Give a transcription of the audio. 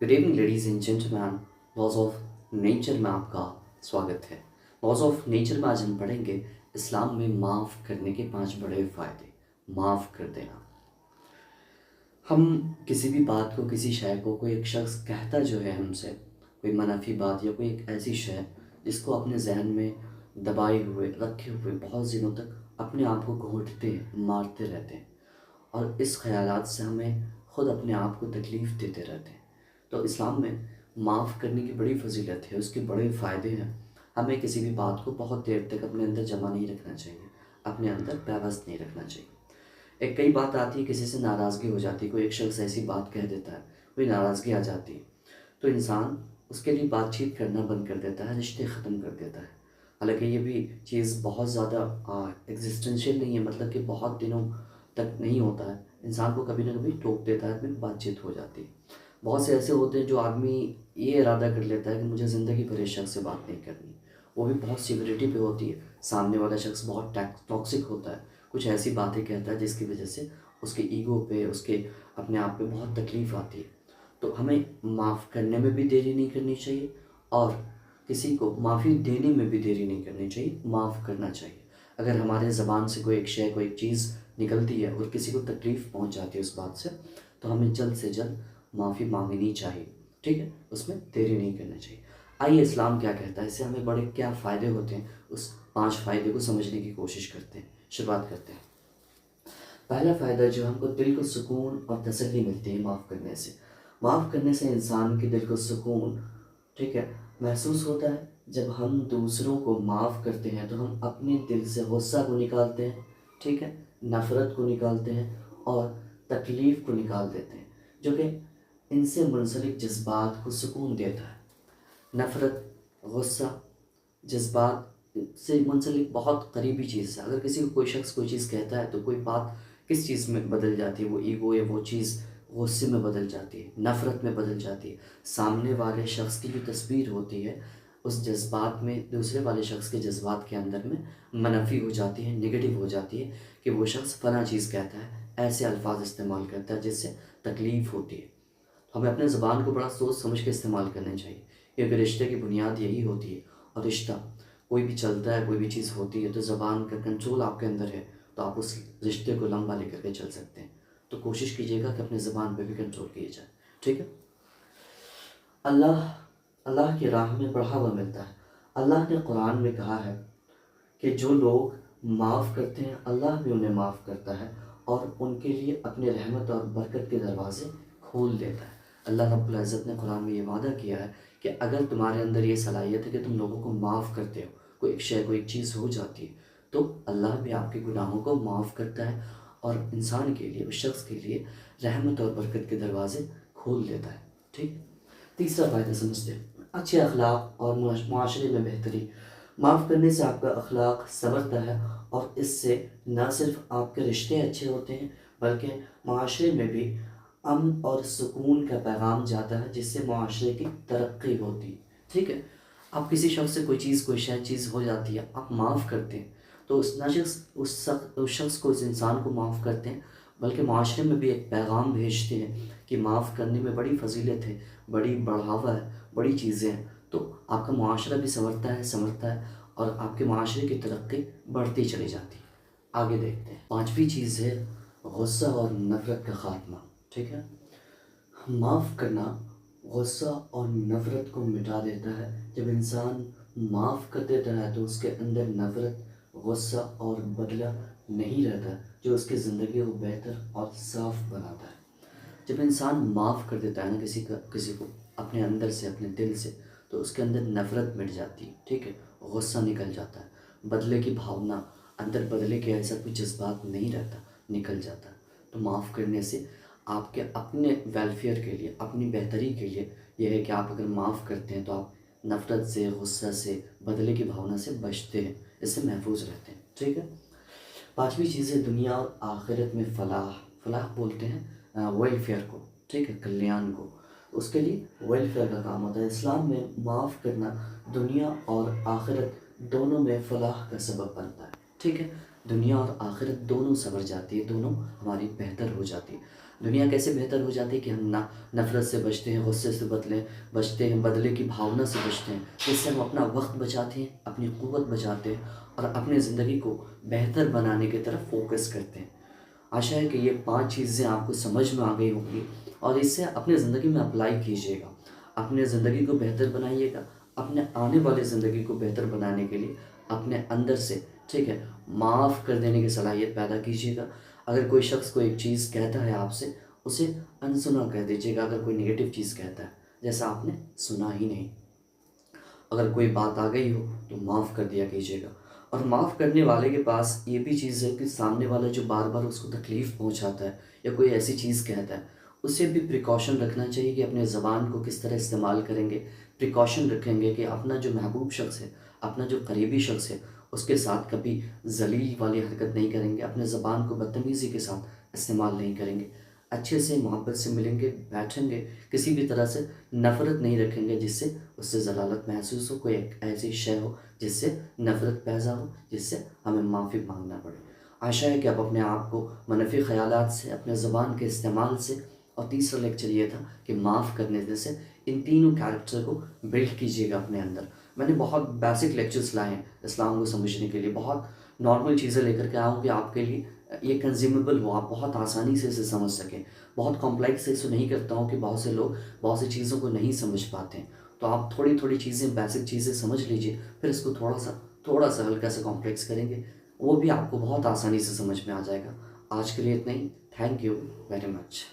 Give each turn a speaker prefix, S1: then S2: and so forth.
S1: Good evening ladies and gentleman. Laws of nature में आपका स्वागत है। लॉज ऑफ नेचर में आज हम पढ़ेंगे इस्लाम में माफ़ करने के 5 बड़े फ़ायदे। माफ़ कर देना। हम किसी भी बात को, किसी शय को, कोई एक शख्स कहता जो है हमसे कोई मनफी बात या कोई एक ऐसी शय जिसको अपने जहन में दबाए हुए रखे हुए बहुत दिनों तक अपने आप को घोंटते मारते रहते हैं और इस ख़यालात से हमें ख़ुद अपने आप को तकलीफ़ देते रहते हैं। तो इस्लाम में माफ़ करने की बड़ी फजीलत है, उसके बड़े फ़ायदे हैं। हमें किसी भी बात को बहुत देर तक अपने अंदर जमा नहीं रखना चाहिए, अपने अंदर पैबस्त नहीं रखना चाहिए। एक कई बात आती है, किसी से नाराज़गी हो जाती है, कोई एक शख्स ऐसी बात कह देता है, कोई नाराज़गी आ जाती है, तो इंसान उसके लिए बातचीत करना बंद कर देता है, रिश्ते ख़त्म कर देता है। हालांकि ये भी चीज़ बहुत ज़्यादा एग्जिस्टेंशियल नहीं है, मतलब कि बहुत दिनों तक नहीं होता है। इंसान को कभी ना कभी टोक देता है, फिर बातचीत हो जाती है। बहुत से ऐसे होते हैं जो आदमी ये इरादा कर लेता है कि मुझे ज़िंदगी भर इस शख्स से बात नहीं करनी, वो भी बहुत सीवरिटी पे होती है। सामने वाला शख्स बहुत टॉक्सिक होता है, कुछ ऐसी बातें कहता है जिसकी वजह से उसके ईगो पे, उसके अपने आप पे बहुत तकलीफ़ आती है। तो हमें माफ़ करने में भी देरी नहीं करनी चाहिए और किसी को माफ़ी देने में भी देरी नहीं करनी चाहिए, माफ़ करना चाहिए। अगर हमारे ज़बान से कोई एक शय, कोई एक चीज़ निकलती है और किसी को तकलीफ़ पहुंच जाती है उस बात से, तो हमें जल्द से जल्द माफ़ी मांगनी चाहिए। ठीक है, उसमें देरी नहीं करना चाहिए। आइए इस्लाम क्या कहता है, इससे हमें बड़े क्या फ़ायदे होते हैं, उस 5 फ़ायदे को समझने की कोशिश करते हैं। शुरुआत करते हैं। पहला फ़ायदा जो हमको दिल को सुकून और तसल्ली मिलती है माफ़ करने से। माफ़ करने से इंसान के दिल को सुकून, ठीक है, महसूस होता है। जब हम दूसरों को माफ़ करते हैं तो हम अपने दिल से गुस्सा को निकालते हैं, ठीक है, नफ़रत को निकालते हैं और तकलीफ़ को निकाल देते हैं, जो कि इनसे मुंसलिक जज्बात को सुकून देता है। नफ़रत, गुस्सा, जज्बात से मुंसलिक बहुत करीबी चीज़ है। अगर किसी को कोई शख्स कोई चीज़ कहता है तो कोई बात किस चीज़ में बदल जाती है, वो ईगो या वो चीज़ गुस्से में बदल जाती है, नफ़रत में बदल जाती है। सामने वाले शख्स की जो तस्वीर होती है उस जज्बात में, दूसरे वाले शख्स के जज्बात के अंदर में मनफी हो जाती है, नेगेटिव हो जाती है कि वो शख्स फला चीज़ कहता है, ऐसे अल्फाज इस्तेमाल करता है जिससे तकलीफ़ होती है। हमें अपने ज़बान को बड़ा सोच समझ के इस्तेमाल करना चाहिए, क्योंकि रिश्ते की बुनियाद यही होती है। और रिश्ता कोई भी चलता है, कोई भी चीज़ होती है, तो ज़बान का कंट्रोल आपके अंदर है तो आप उस रिश्ते को लंबा लेकर के चल सकते हैं। तो कोशिश कीजिएगा कि अपने ज़बान पे भी कंट्रोल किया जाए। ठीक है। अल्लाह अल्लाह की राह में बढ़ावा मिलता है। अल्लाह ने कुरान में कहा है कि जो लोग माफ़ करते हैं अल्लाह भी उन्हें माफ़ करता है और उनके लिए अपने रहमत और बरकत के दरवाज़े खोल देता है। अल्लाह रब्बुल इज़्ज़त ने कुरान में ये वादा किया है कि अगर तुम्हारे अंदर ये सलाहियत है कि तुम लोगों को माफ़ करते हो, कोई एक शय, कोई एक चीज़ हो जाती है, तो अल्लाह भी आपके गुनाहों को माफ़ करता है और इंसान के लिए, उस शख्स के लिए रहमत और बरकत के दरवाज़े खोल देता है। ठीक। तीसरा फ़ायदा समझते हैं, अच्छे अखलाक और माशरे में बेहतरी। माफ़ करने से आपका अखलाक संवरता है और इससे न सिर्फ आपके रिश्ते अच्छे होते हैं बल्कि माशरे में भी अमन और सुकून का पैगाम जाता है, जिससे माशरे की तरक्की होती है। ठीक है। आप किसी शख्स से कोई चीज़, कोई शायद चीज़ हो जाती है, आप माफ़ करते हैं तो उस शख्स को, उस इंसान को माफ़ करते हैं, बल्कि माशरे में भी एक पैगाम भेजते हैं कि माफ़ करने में बड़ी फजीलत है, बड़ी बढ़ावा है, बड़ी चीज़ें हैं। तो आपका माशरा भी संवरता है और आपके माशरे की तरक्की बढ़ती चली जाती है। आगे देखते हैं। 5वीं चीज़ है गुस्सा और नफ़रत का ख़ात्मा। ठीक है। माफ़ करना गुस्सा और नफ़रत को मिटा देता है। जब इंसान माफ़ कर देता है तो उसके अंदर नफ़रत, गुस्सा और बदला नहीं रहता, जो उसकी ज़िंदगी को बेहतर और साफ़ बनाता है। जब इंसान माफ़ कर देता है ना किसी को अपने अंदर से, अपने दिल से, तो उसके अंदर नफ़रत मिट जाती है। ठीक है। गुस्सा निकल जाता है, बदले की भावना, अंदर बदले के ऐसा कोई जज्बात नहीं रहता, निकल जाता है। तो माफ़ करने से आपके अपने वेलफेयर के लिए, अपनी बेहतरी के लिए यह है कि आप अगर माफ़ करते हैं तो आप नफ़रत से, गुस्सा से, बदले की भावना से बचते हैं, इससे महफूज रहते हैं। ठीक है। 5वीं चीज़ है दुनिया और आखिरत में फ़लाह। फ़लाह बोलते हैं वेलफेयर को, ठीक है, कल्याण को। उसके लिए वेलफेयर का काम होता है। इस्लाम में माफ़ करना दुनिया और आखिरत दोनों में फ़लाह का सबब बनता है। ठीक है। दुनिया और आखिरत दोनों संवर जाती है, दोनों हमारी बेहतर हो जाती है। دنیا کیسے بہتر ہو جاتی ہے کہ ہم نفرت سے بچتے ہیں، غصے سے بچتے ہیں، بدلے کی بھاونا سے بچتے ہیں، جس سے ہم اپنا وقت بچاتے ہیں، اپنی قوت بچاتے ہیں اور اپنی زندگی کو بہتر بنانے کی طرف فوکس کرتے ہیں۔ آشا ہے کہ یہ 5 چیزیں آپ کو سمجھ میں آ گئی ہوں گی اور اس سے اپنے زندگی میں اپلائی کیجیے گا، اپنے زندگی کو بہتر بنائیے گا، اپنے آنے والی زندگی کو بہتر بنانے کے لیے اپنے اندر سے ٹھیک ہے معاف کر دینے کی صلاحیت پیدا کیجیے گا۔ اگر کوئی شخص کوئی چیز کہتا ہے آپ سے، اسے انسنا کر دیجیے گا۔ اگر کوئی نگیٹو چیز کہتا ہے جیسا آپ نے سنا ہی نہیں، اگر کوئی بات آ گئی ہو تو معاف کر دیا کیجیے گا۔ اور معاف کرنے والے کے پاس یہ بھی چیز ہے کہ سامنے والا جو بار بار اس کو تکلیف پہنچاتا ہے یا کوئی ایسی چیز کہتا ہے، اسے بھی پریکاشن رکھنا چاہیے کہ اپنے زبان کو کس طرح استعمال کریں گے، پریکاشن رکھیں گے کہ اپنا جو محبوب شخص ہے، اپنا جو قریبی شخص ہے، اس کے ساتھ کبھی ذلیل والی حرکت نہیں کریں گے، اپنے زبان کو بدتمیزی کے ساتھ استعمال نہیں کریں گے، اچھے سے محبت سے ملیں گے، بیٹھیں گے، کسی بھی طرح سے نفرت نہیں رکھیں گے جس سے اس سے ضلالت محسوس ہو، کوئی ایک ایسی شے ہو جس سے نفرت پیدا ہو، جس سے ہمیں معافی مانگنا پڑے۔ آشا ہے کہ آپ اپنے آپ کو منفی خیالات سے، اپنے زبان کے استعمال سے، اور تیسرا لیکچر یہ تھا کہ معاف کرنے سے ان تینوں کیریکٹر کو بلڈ کیجیے گا اپنے اندر۔ میں نے بہت بیسک لیکچرز لائے ہیں اسلام کو سمجھنے کے لیے، بہت نارمل چیزیں لے کر کے آیا ہوں کہ آپ کے لیے یہ کنزیومیبل ہو، آپ بہت آسانی سے اسے سمجھ سکیں۔ بہت کمپلیکس سے نہیں کرتا ہوں کہ بہت سے لوگ بہت سی چیزوں کو نہیں سمجھ پاتے ہیں، تو آپ تھوڑی تھوڑی چیزیں، بیسک چیزیں سمجھ لیجئے، پھر اس کو تھوڑا سا ہلکا سا کمپلیکس کریں گے، وہ بھی آپ کو بہت آسانی سے سمجھ میں آ جائے گا۔ آج کے لیے اتنا ہی، تھینک یو ویری مچ۔